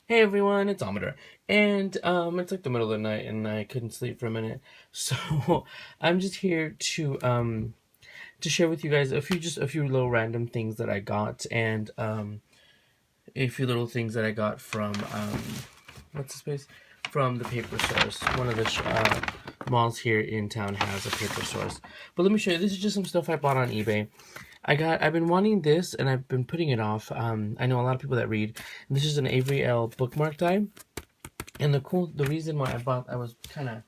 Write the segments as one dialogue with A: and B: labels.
A: Hey everyone, it's Amador, and it's like the middle of the night, and I couldn't sleep for a minute, so I'm just here to share with you guys a few little random things that I got, and a few little things that I got from what's the space from the paper stores. One of the malls here in town has a paper stores, but let me show you. This is just some stuff I bought on eBay. I've been wanting this and I've been putting it off. I know a lot of people that read. This is an Avery L bookmark die. And the reason why I was kind of,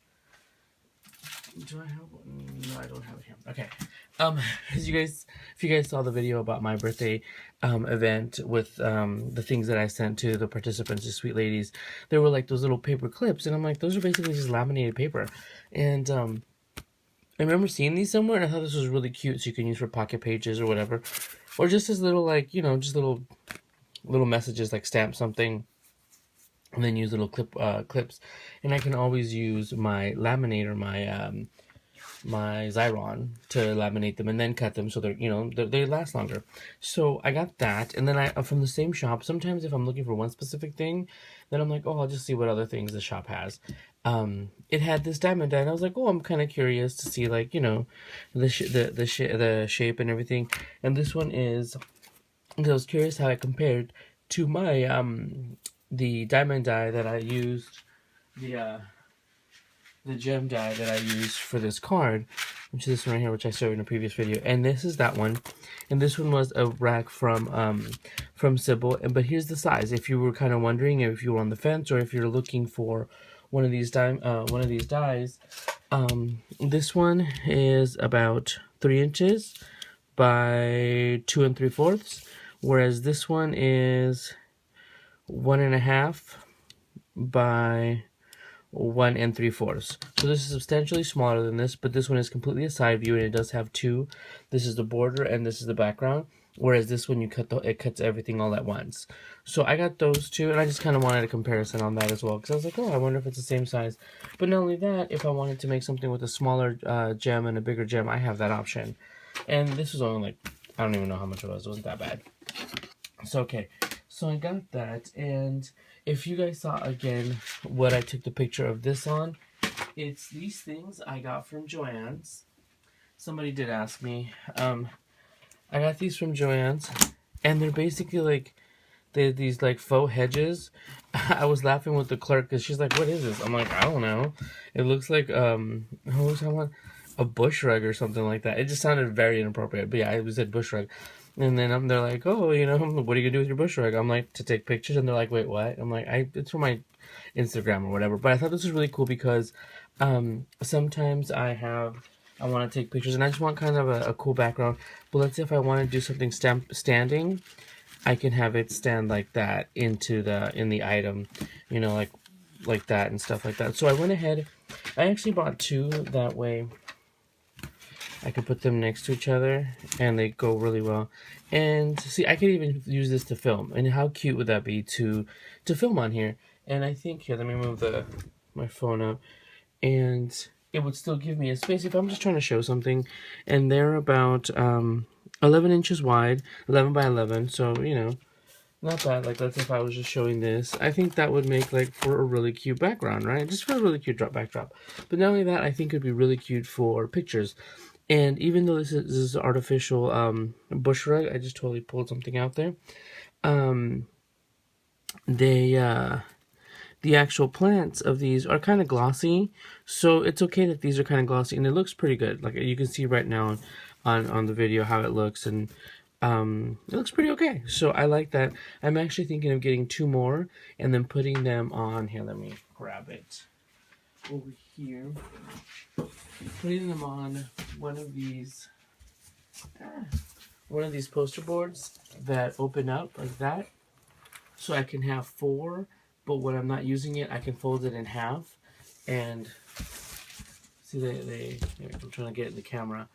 A: do I have one? No, I don't have it here. Okay. Um, as you guys, if you guys saw the video about my birthday, event with, the things that I sent to the participants, the sweet ladies, there were like those little paper clips. And I'm like, those are basically just laminated paper. And, I remember seeing these somewhere, and I thought this was really cute, so you can use for pocket pages or whatever, or just as little, like, just little messages, like stamp something, and then use little clips. And I can always use my laminator, my Xyron, to laminate them and then cut them so they last longer. So I got that, and then from the same shop. Sometimes if I'm looking for one specific thing, then I'm like, oh, I'll just see what other things the shop has. It had this diamond die, and I was like, oh, I'm kind of curious to see, like, the shape and everything. And this one is, because I was curious how it compared to my the diamond die that I used, the gem die that I used for this card, which is this one right here, which I showed in a previous video. And this is that one, and this one was a rack from Sybil. But here's the size. If you were kind of wondering, if you were on the fence, or if you're looking for one of these dies, this one is about 3 inches by 2 3/4, whereas this one is 1.5 by 1 3/4. So this is substantially smaller than this, but this one is completely a side view, and it does have two. This is the border, and this is the background. Whereas this one, it cuts everything all at once. So I got those two, and I just kind of wanted a comparison on that as well, because I was like, oh, I wonder if it's the same size. But not only that, if I wanted to make something with a smaller gem and a bigger gem, I have that option. And this was only like, I don't even know how much it was. It wasn't that bad. So okay, so I got that, and if you guys saw again what I took the picture of this on, it's these things I got from Joanns. Somebody did ask me. I got these from Joanns, and they're basically like, they're these like faux hedges. I was laughing with the clerk because she's like, "What is this?" I'm like, "I don't know. It looks like what was that one? A bush rug or something like that." It just sounded very inappropriate, but yeah, it said bush rug. And then they're like, "Oh, what are you gonna do with your bush rug?" I'm like, "To take pictures." And they're like, "Wait, what?" I'm like, "It's for my Instagram or whatever." But I thought this was really cool because sometimes I want to take pictures, and I just want kind of a cool background. But let's say if I want to do something standing, I can have it stand like that in the item, like that and stuff like that. So I went ahead. I actually bought two, that way I could put them next to each other, and they go really well. And see, I could even use this to film. And how cute would that be to film on here? And I think, here, let me move my phone up, and it would still give me a space if I'm just trying to show something. And they're about 11 inches wide, 11 by 11. So not bad. Like, let's say if I was just showing this, I think that would make, like, for a really cute background, right? Just for a really cute backdrop. But not only that, I think it'd be really cute for pictures. And even though this is artificial bush rug, I just totally pulled something out there. The actual plants of these are kind of glossy, so it's okay that these are kind of glossy, and it looks pretty good. Like, you can see right now on the video how it looks, and it looks pretty okay. So I like that. I'm actually thinking of getting two more and then putting them on here. Let me grab it over here. Putting them on one of these poster boards that open up like that, so I can have four. But when I'm not using it, I can fold it in half, and see, I'm trying to get in the camera.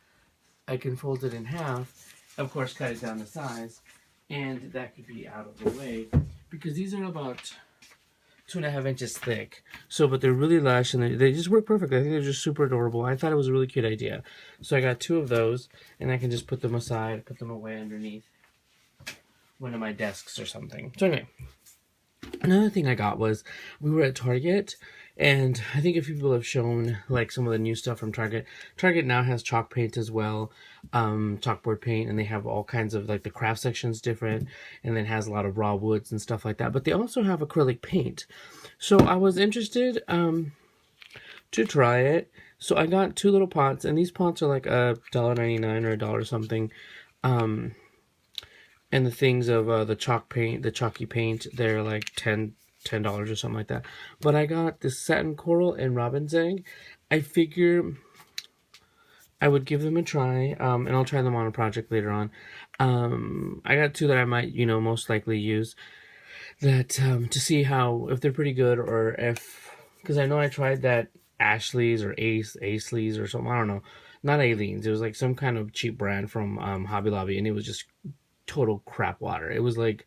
A: I can fold it in half, of course, cut it down to size, and that could be out of the way, because these are about 2.5 inches thick. So, but they're really lush, and they just work perfectly. I think they're just super adorable. I thought it was a really cute idea. So I got two of those, and I can just put them aside, put them away underneath one of my desks or something. So anyway, Another thing I got was, we were at Target, and I think a few people have shown like some of the new stuff from Target. Target now has chalk paint as well, chalkboard paint, and they have all kinds of, like, the craft section's different, and then has a lot of raw woods and stuff like that. But they also have acrylic paint. So I was interested to try it. So I got 2 little pots, and these pots are like $1.99 or $1 something. And the things of the chalk paint, the chalky paint, they're like $10 or something like that. But I got this satin coral and robin's egg. I figure I would give them a try, and I'll try them on a project later on. I got 2 that I might, most likely use that to see how, if they're pretty good, or if, because I know I tried that Ashley's or Aceley's or something. I don't know, not Aleen's. It was like some kind of cheap brand from Hobby Lobby, and it was just total crap water. It was like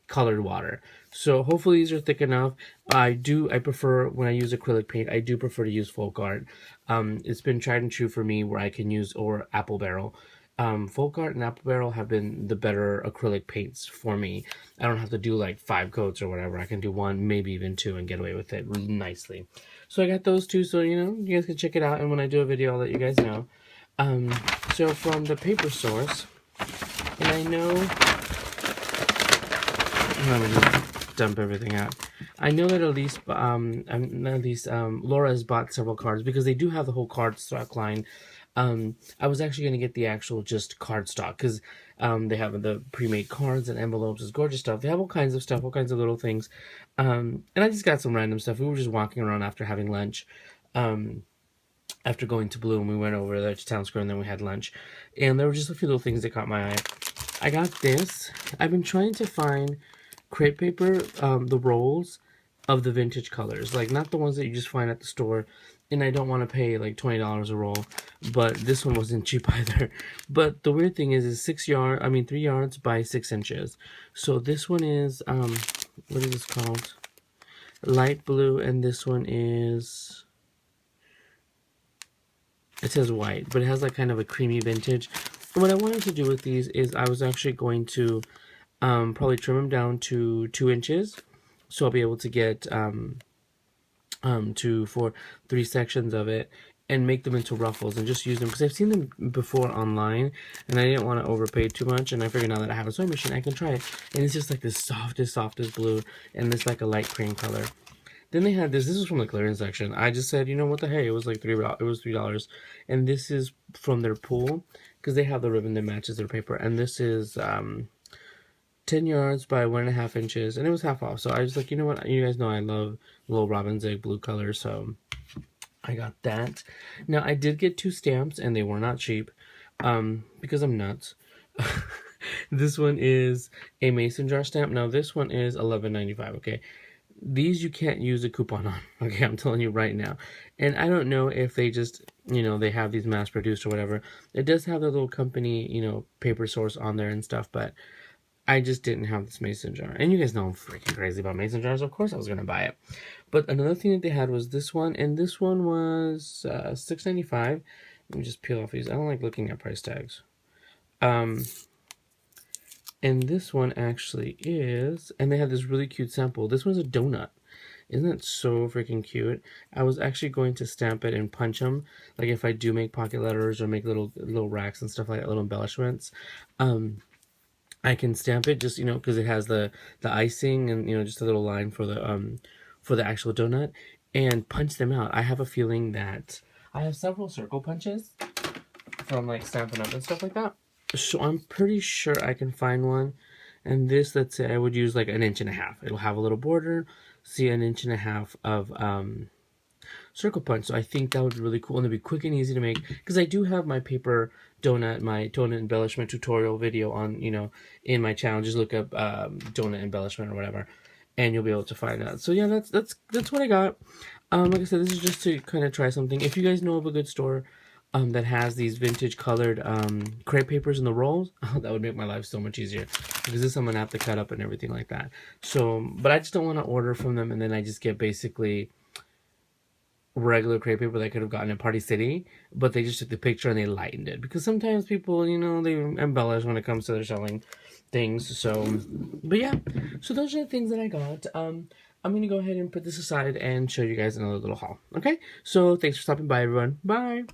A: colored water. So hopefully these are thick enough. I prefer, when I use acrylic paint, I do prefer to use folk art. It's been tried and true for me where I can use, or apple barrel. Folk art and apple barrel have been the better acrylic paints for me. I don't have to do like 5 coats or whatever. I can do 1, maybe even 2, and get away with it nicely. So I got those 2, so you guys can check it out, and when I do a video, I'll let you guys know. So from the paper source, and I know, let me just dump everything out. I know that Laura has bought several cards, because they do have the whole cardstock line. I was actually going to get the actual just cardstock, because they have the pre-made cards and envelopes. It's gorgeous stuff. They have all kinds of stuff, all kinds of little things. And I just got some random stuff. We were just walking around after having lunch. After going to Bloom, we went over there to Town Square, and then we had lunch. And there were just a few little things that caught my eye. I got this. I've been trying to find crepe paper, the rolls of the vintage colors. Like, not the ones that you just find at the store. And I don't want to pay like $20 a roll. But this one wasn't cheap either. But the weird thing is 3 yards by 6 inches. So this one is, what is this called? Light blue, and this one is, it says white, but it has like kind of a creamy vintage. And what I wanted to do with these is I was actually going to probably trim them down to 2 inches. So I'll be able to get 3 sections of it, and make them into ruffles, and just use them, because I've seen them before online, and I didn't want to overpay too much, and I figured now that I have a sewing machine, I can try it. And it's just like the softest blue, and it's like a light cream color. Then they had this was from the clearance section. I just said, what the hey, it was like $3, and this is from their pool, because they have the ribbon that matches their paper, and this is 10 yards by 1.5 inches, and it was half off. So I was like, you know what, you guys know I love little robin's egg blue color, so I got that. Now I did get 2 stamps, and they were not cheap, because I'm nuts. This one is a mason jar stamp. Now this one is $11.95. Okay, these you can't use a coupon on. Okay, I'm telling you right now. And I don't know if they just, they have these mass produced or whatever. It does have their little company, paper source on there and stuff, but I just didn't have this mason jar. And you guys know I'm freaking crazy about mason jars. Of course I was going to buy it. But another thing that they had was this one, and this one was $6.95. Let me just peel off these. I don't like looking at price tags. And this one actually is, and they had this really cute sample. This one's a donut. Isn't that so freaking cute? I was actually going to stamp it and punch them, like if I do make pocket letters or make little racks and stuff like that, little embellishments. I can stamp it just, because it has the icing and, just a little line for the actual donut, and punch them out. I have a feeling that I have several circle punches from like Stampin' Up and stuff like that. So I'm pretty sure I can find one. And this, let's say I would use like 1.5 inches. It'll have a little border, see 1.5 inches of circle punch. So I think that would be really cool, and it'd be quick and easy to make, because I do have my paper donut, my donut embellishment tutorial video on, in my channel. Just look up donut embellishment or whatever, and you'll be able to find that. So yeah, that's what I got. Like I said, this is just to kind of try something. If you guys know of a good store that has these vintage colored crepe papers in the rolls, that would make my life so much easier, because this I'm gonna have to cut up and everything like that. So, but I just don't want to order from them and then I just get basically regular crepe paper that I could have gotten at Party City, but they just took the picture and they lightened it, because sometimes people, they embellish when it comes to their selling. things. So, but yeah, so those are the things that I got. I'm gonna go ahead and put this aside and show you guys another little haul. Okay, so thanks for stopping by, everyone. Bye.